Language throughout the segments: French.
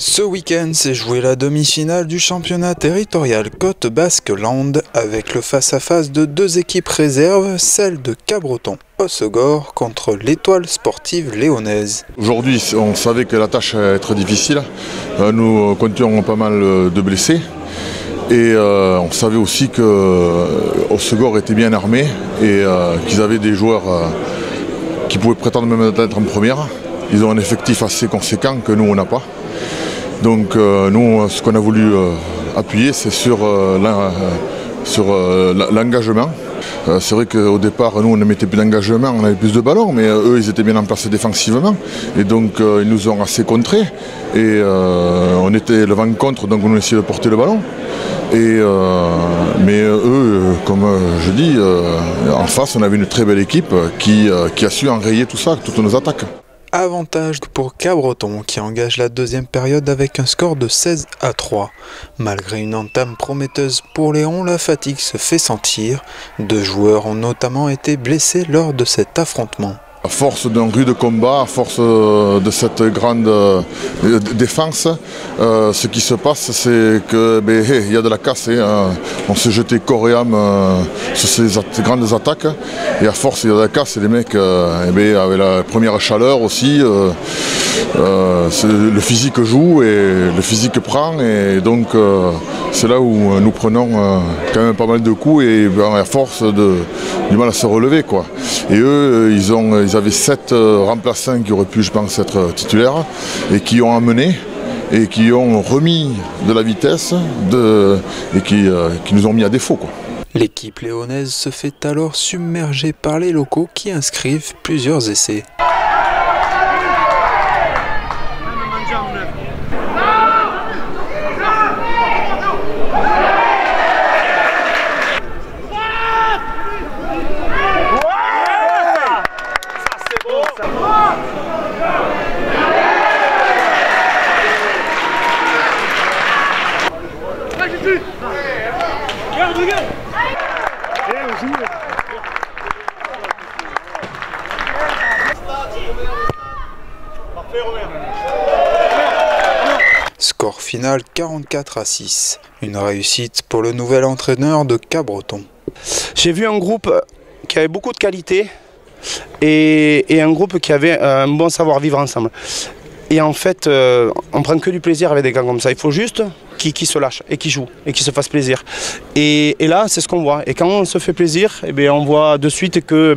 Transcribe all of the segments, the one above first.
Ce week-end s'est jouée la demi-finale du championnat territorial Côte Basque Land avec le face-à-face de deux équipes réserves, celle de Cabreton-Hossegor contre l'Étoile sportive léonaise. Aujourd'hui, on savait que la tâche allait être difficile. Nous comptions pas mal de blessés. Et on savait aussi que Hossegor était bien armé et qu'ils avaient des joueurs qui pouvaient prétendre même être en première. Ils ont un effectif assez conséquent que nous on n'a pas. Donc nous, ce qu'on a voulu appuyer, c'est sur l'engagement. C'est vrai qu'au départ, nous, on ne mettait plus d'engagement, on avait plus de ballons, mais eux, ils étaient bien en place défensivement. Et donc, ils nous ont assez contrés. Et on était le vent contre, donc on essayait de porter le ballon. Mais eux, comme je dis, en face, on avait une très belle équipe qui a su enrayer tout ça, toutes nos attaques. Avantage pour Cabreton qui engage la deuxième période avec un score de 16-3. Malgré une entame prometteuse pour Léon, la fatigue se fait sentir. Deux joueurs ont notamment été blessés lors de cet affrontement. À force d'un rude combat, à force de cette grande défense, ce qui se passe, c'est qu'il y a de la casse. On s'est jeté corps et âme sur ces grandes attaques. Et à force, il y a de la casse. Et les mecs, avec la première chaleur aussi, le physique joue et le physique prend. Et donc, c'est là où nous prenons quand même pas mal de coups et à force du mal à se relever, quoi. Et eux, ils avaient 7 remplaçants qui auraient pu, je pense, être titulaires et qui ont amené et qui ont remis de la vitesse et qui nous ont mis à défaut, quoi. L'équipe léonaise se fait alors submerger par les locaux qui inscrivent plusieurs essais. Score final 44-6. Une réussite pour le nouvel entraîneur de Cabreton. J'ai vu un groupe qui avait beaucoup de qualité et un groupe qui avait un bon savoir-vivre ensemble. Et en fait, on prend que du plaisir avec des gars comme ça. Il faut juste qu'ils se lâchent et qu'ils jouent et qu'ils se fassent plaisir. Et là, c'est ce qu'on voit. Et quand on se fait plaisir, on voit de suite que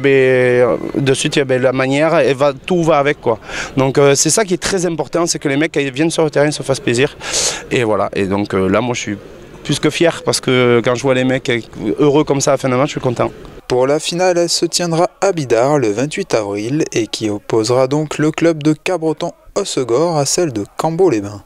la manière, tout va avec, quoi. Donc c'est ça qui est très important, c'est que les mecs, quand ils viennent sur le terrain, se fassent plaisir. Et voilà. Et donc là, moi, je suis plus que fier parce que quand je vois les mecs heureux comme ça à la fin de match, je suis content. Pour la finale, elle se tiendra à Bidart le 28 avril et qui opposera donc le club de Cabreton-Hossegor à celle de Cambo-les-Bains.